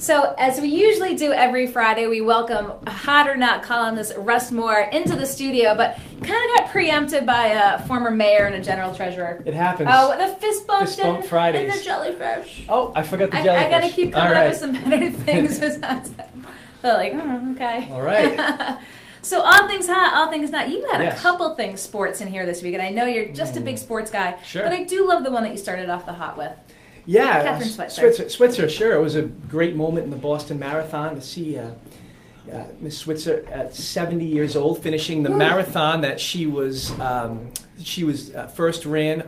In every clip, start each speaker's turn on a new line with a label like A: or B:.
A: So, as we usually do every Friday, we welcome a hot or not columnist Russ Moore into the studio, but kind of got preempted by a former mayor and a general treasurer.
B: It happens.
A: Oh, the fist bump
B: Fridays.
A: and the jellyfish.
B: Oh, I forgot the jellyfish.
A: I gotta keep coming up with some better things besides that. But okay.
B: All right.
A: So all things hot, all things not. You had
B: Yes.
A: a couple things sports in here this week, and I know you're just a big sports guy.
B: Sure.
A: But I do love the one that you started off the hot with.
B: Yeah,
A: Catherine Switzer.
B: Switzer, sure. It was a great moment in the Boston Marathon to see Miss Switzer at 70 years old finishing the marathon that she was first ran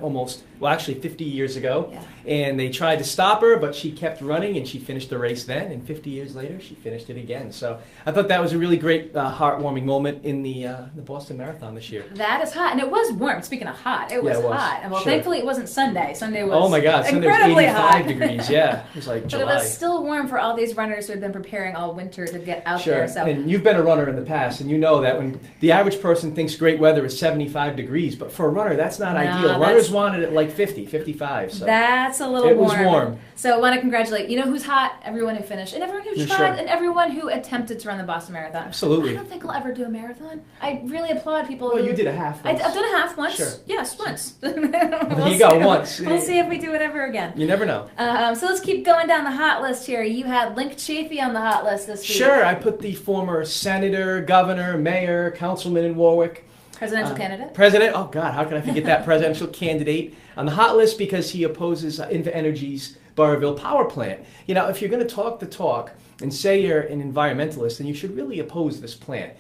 B: actually 50 years ago.
A: Yeah.
B: And they tried to stop her, but she kept running and she finished the race then. And 50 years later, she finished it again. So I thought that was a really great, heartwarming moment in the Boston Marathon this year.
A: That is hot, and it was warm. Speaking of hot, it was hot. And well,
B: sure.
A: Thankfully, it wasn't Sunday. Sunday was
B: oh my God, Sunday was
A: incredibly
B: 85
A: hot.
B: degrees. Yeah, it was like July.
A: But it was still warm for all these runners who had been preparing all winter to get out
B: Sure.
A: there. So.
B: And you've been a runner in the past, and you know that when the average person thinks great weather is 75 degrees, but for a runner, that's not ideal. Runners want it at like 50, 55. So
A: that's a little
B: warm. It
A: warm.
B: was warm.
A: So I want to congratulate, you know who's hot? Everyone who finished, and everyone who tried,
B: Sure.
A: and everyone who attempted to run the Boston Marathon.
B: Absolutely.
A: I don't think I'll ever do a marathon. I really applaud people
B: Well,
A: who...
B: you did a half once.
A: I've done a half once.
B: Sure.
A: Yes, once.
B: You got once.
A: We'll see if we do it ever again.
B: You never know.
A: So let's keep going down the hot list here. You had Link Chafee on the hot list this week.
B: Sure, I put the former senator, governor, mayor, councilman in Warwick.
A: Presidential candidate?
B: President. Oh, God, how can I forget that presidential candidate on the hot list because he opposes Energy's Burrillville power plant. You know, if you're going to talk the talk and say you're an environmentalist, then you should really oppose this plant.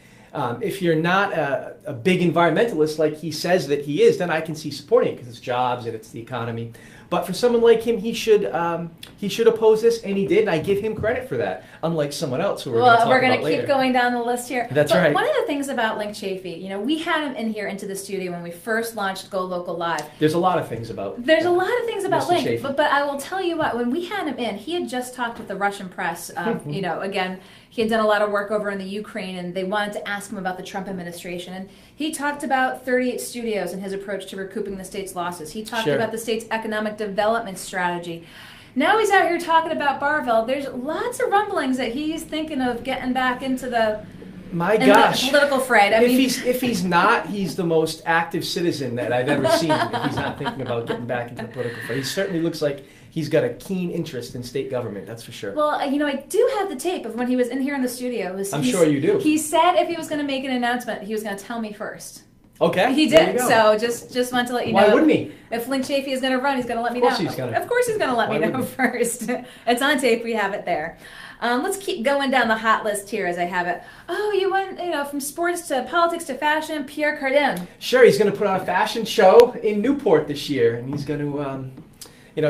B: If you're not a big environmentalist like he says that he is, then I can see supporting it because it's jobs and it's the economy. But for someone like him, he should oppose this, and he did, and I give him credit for that, unlike someone else who we're going to talk about later.
A: We're going to keep going down the list here.
B: That's right.
A: One of the things about Link Chafee, you know, we had him in here into the studio when we first launched Go Local Live.
B: There's a lot of things about
A: There's a lot of things about
B: Mr.
A: Link,
B: Chafee.
A: but I will tell you what, when we had him in, he had just talked with the Russian press. You know, again, he had done a lot of work over in the Ukraine, and they wanted to ask him about the Trump administration. And he talked about 38 studios and his approach to recouping the state's losses. He talked about the state's economic development strategy. Now he's out here talking about Burrillville. There's lots of rumblings that he's thinking of getting back into the political fray.
B: If he's not, he's the most active citizen that I've ever seen. If he's not thinking about getting back into the political fray, he certainly looks like he's got a keen interest in state government. That's for sure.
A: Well, you know, I do have the tape of when he was in here in the studio.
B: I'm sure you do.
A: He said if he was going to make an announcement, he was going to tell me first.
B: Okay.
A: He did. So just want to let you know.
B: Why wouldn't he?
A: If Link Chafee is going to run, he's going to let me know.
B: Of course he's going to.
A: Of course he's going to let me know first. It's on tape. We have it there. Let's keep going down the hot list here as I have it. Oh, you went, you know, from sports to politics to fashion. Pierre Cardin.
B: Sure, he's going to put on a fashion show in Newport this year, and he's going to,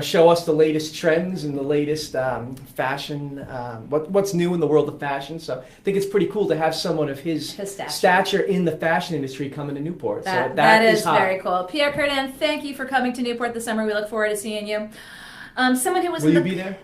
B: show us the latest trends and the latest fashion, what's new in the world of fashion. So I think it's pretty cool to have someone of his stature in the fashion industry coming to Newport.
A: That is hot. Very cool. Pierre Cardin, thank you for coming to Newport this summer. We look forward to seeing you. Someone who was
B: Will you be there?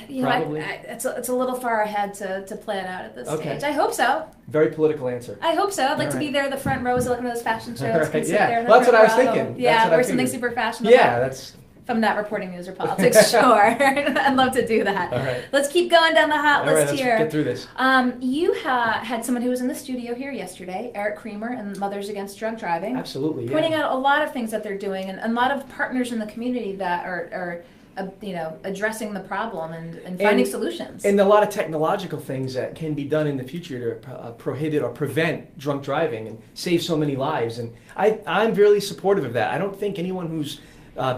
A: You know, it's a little far ahead to plan out at this stage. I hope so.
B: Very political answer.
A: I hope so. I'd like to be there in the front rows looking at those fashion shows.
B: Right.
A: Yeah,
B: Well, that's what I was thinking.
A: Yeah, or something super fashionable.
B: Yeah, that's...
A: If I'm not reporting news or politics, sure. I'd love to do that.
B: All right.
A: Let's keep going down the hot list here.
B: Let's get through this.
A: You had someone who was in the studio here yesterday, Eric Creamer and Mothers Against Drug Driving.
B: Absolutely, yeah.
A: Pointing out a lot of things that they're doing and a lot of partners in the community that are addressing the problem and finding solutions.
B: And a lot of technological things that can be done in the future to prohibit or prevent drunk driving and save so many lives. And I'm really supportive of that. I don't think anyone who's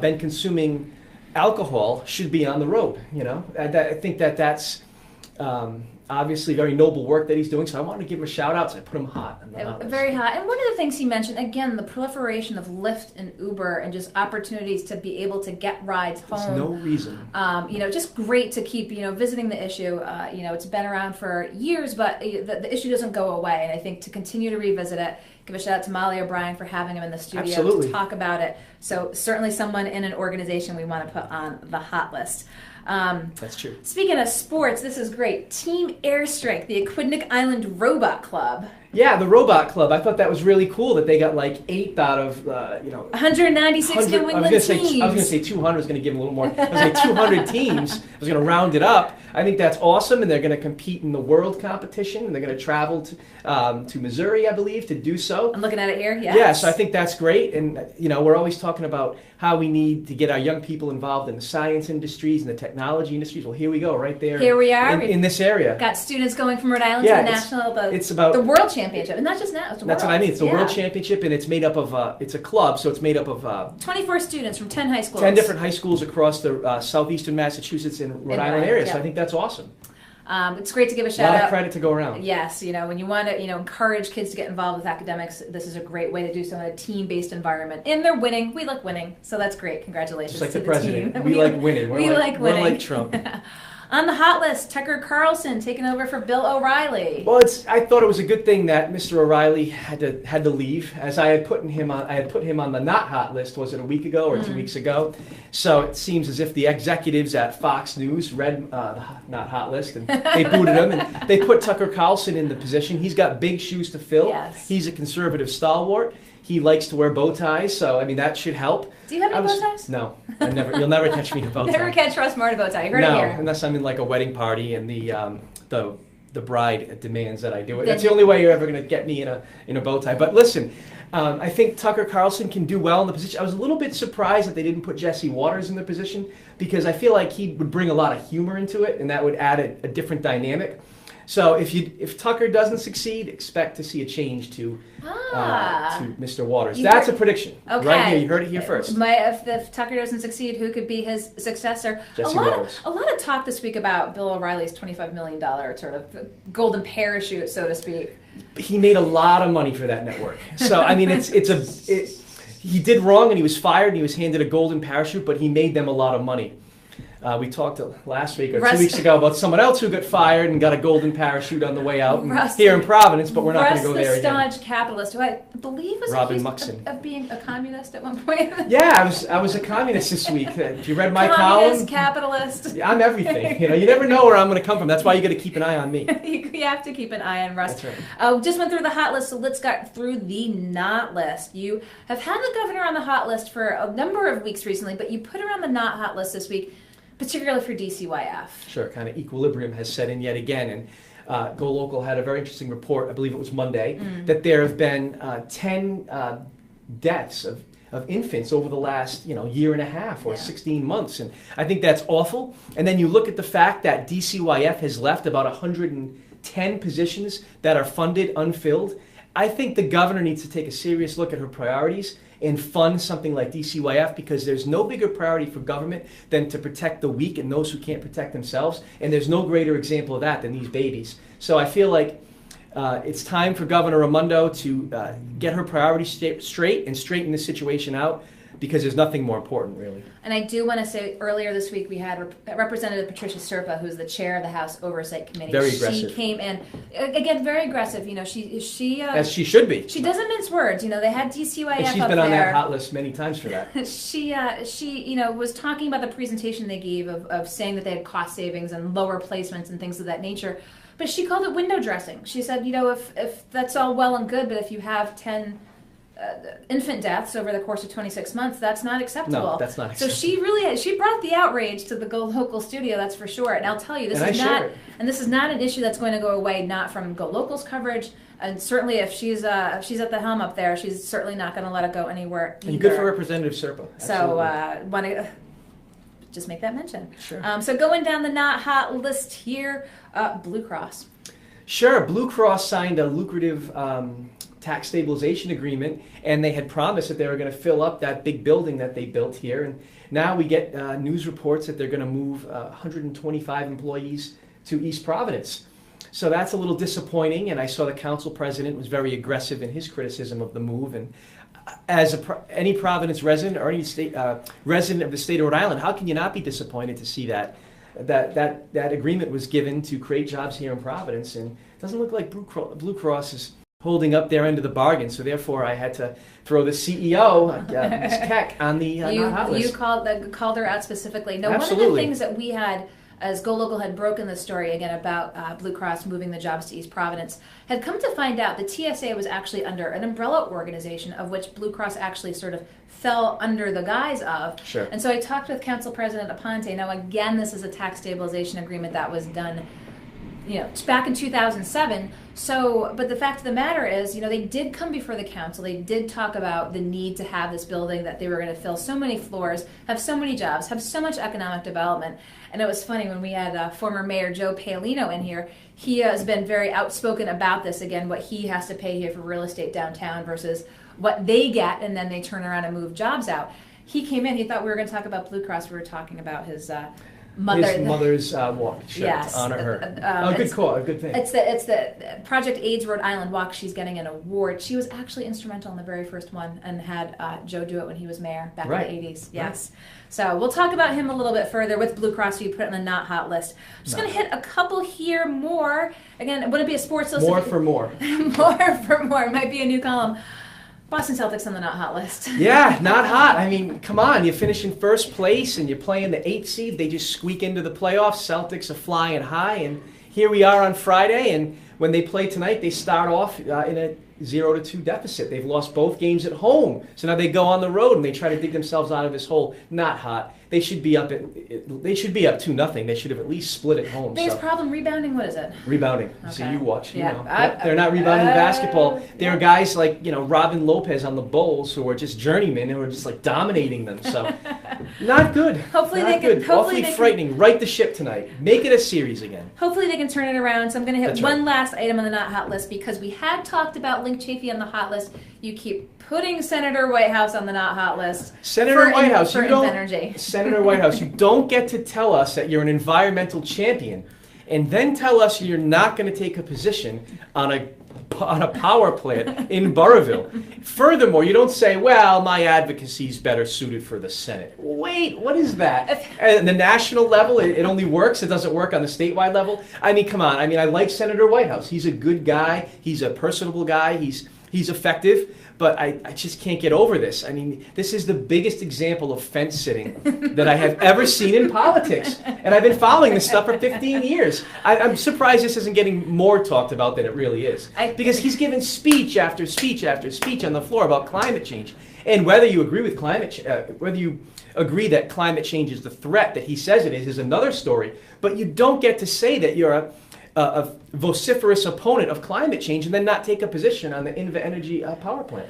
B: been consuming alcohol should be on the road. You know, I think that's obviously very noble work that he's doing. So I wanted to give him a shout out. So I put him hot.
A: Very hot. And one of the things he mentioned, again, the proliferation of Lyft and Uber and just opportunities to be able to get rides home.
B: There's no reason.
A: Just great to keep, visiting the issue. It's been around for years, but the issue doesn't go away. And I think to continue to revisit it, give a shout out to Molly O'Brien for having him in the studio to talk about it. So certainly someone in an organization we want to put on the hot list.
B: That's true.
A: Speaking of sports, this is great. Team Airstrike, the Aquidneck Island Robot Club,
B: Yeah, the Robot Club. I thought that was really cool that they got like 8 out of
A: 196 New England teams.
B: I was going to say 200. I was going to give them a little more. I was going to say 200 teams. I was going to round it up. I think that's awesome, and they're going to compete in the world competition, and they're going to travel to Missouri, I believe, to do so.
A: I'm looking at it here. Yes.
B: Yeah, so I think that's great, and we're always talking about how we need to get our young people involved in the science industries and the technology industries. Well, here we go, right there.
A: Here we are
B: in this area.
A: Got students going from Rhode Island to the national, the World Championship, and not just now.
B: That's what I mean. It's the World Championship, and it's made up of it's a club, so it's made up of
A: 24 students from 10 high schools.
B: 10 different high schools across the southeastern Massachusetts and Rhode Island area. So I think that's awesome.
A: It's great to give a shout out.
B: A lot of credit to go around.
A: Yes, when you want to encourage kids to get involved with academics, this is a great way to do so in a team-based environment. And they're winning. We like winning, so that's great. Congratulations.
B: Just like
A: to
B: the president. We like winning.
A: We like winning.
B: We're like Trump.
A: On the hot list, Tucker Carlson taking over for Bill O'Reilly.
B: Well, I thought it was a good thing that Mr. O'Reilly had to leave, as I had put him on the not hot list. Was it a week ago or 2 weeks ago? So it seems as if the executives at Fox News read the not hot list and they booted him, and they put Tucker Carlson in the position. He's got big shoes to fill.
A: Yes.
B: He's a conservative stalwart. He likes to wear bow ties, so I mean that should help.
A: Do you have any bow ties?
B: No, you'll never catch me in a bow tie.
A: Never catch Russ Moore in a bow tie. You heard it here.
B: No, unless I'm in like a wedding party and the bride demands that I do it. That's the only way you're ever going to get me in a bow tie. But listen, I think Tucker Carlson can do well in the position. I was a little bit surprised that they didn't put Jesse Waters in the position, because I feel like he would bring a lot of humor into it, and that would add a different dynamic. So if Tucker doesn't succeed, expect to see a change to Mr. Waters. That's a prediction.
A: Okay.
B: Right here. You heard it here first.
A: If Tucker doesn't succeed, who could be his successor?
B: Jesse Waters.
A: A lot of talk this week about Bill O'Reilly's $25 million sort of golden parachute, so to speak.
B: He made a lot of money for that network. So I mean, he did wrong and he was fired and he was handed a golden parachute, but he made them a lot of money. We talked last week or 2 weeks ago about someone else who got fired and got a golden parachute on the way out here in Providence, but we're not going to go there again.
A: Russ, the staunch capitalist, who I believe was accused of being a communist at one point.
B: Yeah, I was a communist this week. If you read my
A: communist,
B: column,
A: capitalist.
B: I'm everything. You never know where I'm going to come from. That's why you got to keep an eye on me.
A: You have to keep an eye on Russ.
B: That's right.
A: Just went through the hot list, so let's get through the not list. You have had the governor on the hot list for a number of weeks recently, but you put her on the not hot list this week, particularly for DCYF.
B: Sure, kind of equilibrium has set in yet again. And Go Local had a very interesting report, I believe it was Monday, that there have been 10 deaths of infants over the last year and a half or 16 months. And I think that's awful. And then you look at the fact that DCYF has left about 110 positions that are funded unfilled. I think the governor needs to take a serious look at her priorities and fund something like DCYF, because there's no bigger priority for government than to protect the weak and those who can't protect themselves. And there's no greater example of that than these babies. So I feel like it's time for Governor Raimondo to get her priorities straight and straighten this situation out, because there's nothing more important, really.
A: And I do want to say, earlier this week we had Representative Patricia Serpa, who's the chair of the House Oversight Committee.
B: Very aggressive.
A: She came in, again, very aggressive. She
B: as she should be.
A: She doesn't mince words. They had DCYF up there.
B: And she's been on that hot list many times for that.
A: She was talking about the presentation they gave of saying that they had cost savings and lower placements and things of that nature. But she called it window dressing. She said, if that's all well and good, but if you have 10 infant deaths over the course of 26 months, that's not acceptable.
B: No, that's not acceptable.
A: So she brought the outrage to the Go Local studio, that's for sure. And I'll tell you, this is not an issue that's going to go away, not from Go Local's coverage, and certainly if she's at the helm up there, she's certainly not going to let it go anywhere either.
B: And good for Representative Serpa.
A: So want to just make that mention.
B: Sure.
A: So going down the not hot list here, Blue Cross.
B: Sure, Blue Cross signed a lucrative tax stabilization agreement, and they had promised that they were going to fill up that big building that they built here. And now we get news reports that they're going to move 125 employees to East Providence. So that's a little disappointing, and I saw the council president was very aggressive in his criticism of the move. And as any Providence resident or any state resident of the state of Rhode Island, how can you not be disappointed to see that agreement was given to create jobs here in Providence? And it doesn't look like Blue Cross is holding up their end of the bargain, so therefore I had to throw the CEO, Ms. Keck, on the not hot list.
A: You called her out specifically. No,
B: Absolutely.
A: one of the things that we had as Go Local had broken the story again about Blue Cross moving the jobs to East Providence, had come to find out the TSA was actually under an umbrella organization of which Blue Cross actually sort of fell under the guise of.
B: Sure.
A: And so I talked with Council President Aponte. Now, again, this is a tax stabilization agreement that was done, back in 2007. So, but the fact of the matter is, they did come before the council. They did talk about the need to have this building, that they were going to fill so many floors, have so many jobs, have so much economic development. And it was funny when we had former Mayor Joe Paolino in here. He has been very outspoken about this, again, what he has to pay here for real estate downtown versus what they get, and then they turn around and move jobs out. He came in, he thought we were going to talk about Blue Cross. We were talking about his
B: mother's walk. Sure,
A: yes,
B: to honor her. Good call, a good thing.
A: It's the Project AIDS Rhode Island walk. She's getting an award. She was actually instrumental in the very first one, and had Joe do it when he was mayor back in the 80s. Yes. Right. So we'll talk about him a little bit further with Blue Cross. So you put it on the not hot list. I'm just going to hit a couple here more. Again, would it be a sports list?
B: More for more.
A: More for more. It might be a new column. Boston Celtics on the not hot list.
B: Yeah, not hot. I mean, come on. You finish in first place and you're playing the 8th seed. They just squeak into the playoffs. Celtics are flying high. And here we are on Friday. And when they play tonight, they start off in a 0-2 deficit. They've lost both games at home. So now they go on the road and they try to dig themselves out of this hole. Not hot. They should be up 2-0. They should have at least split at home.
A: Biggest problem rebounding, what is it?
B: Rebounding.
A: Okay.
B: So you watch.
A: Yeah.
B: They're not rebounding basketball. There are guys like, Robin Lopez on the Bulls who are just journeymen who are just like dominating them. So not good.
A: Hopefully
B: not
A: they
B: good.
A: can. Hopefully
B: Awfully
A: they
B: frightening.
A: Can,
B: right the ship tonight. Make it a series again.
A: Hopefully they can turn it around. So I'm going to hit
B: That's
A: one
B: right.
A: last item on the not hot list, because we had talked about Link Chafee on the hot list. You keep putting Senator Whitehouse on the not hot list.
B: Senator Whitehouse,
A: Senator
B: Whitehouse, you don't get to tell us that you're an environmental champion, and then tell us you're not going to take a position on a power plant in Burrillville. Furthermore, you don't say, well, my advocacy is better suited for the Senate. Wait, what is that? At the national level, it only works. It doesn't work on the statewide level. I mean, come on. I mean, I like Senator Whitehouse. He's a good guy. He's a personable guy. He's effective. But I just can't get over this. I mean, this is the biggest example of fence sitting that I have ever seen in politics. And I've been following this stuff for 15 years. I'm surprised this isn't getting more talked about than it really is. Because he's given speech after speech after speech on the floor about climate change. And whether you agree with whether you agree that climate change is the threat that he says it is another story. But you don't get to say that you're a vociferous opponent of climate change and then not take a position on the Inva Energy power plant.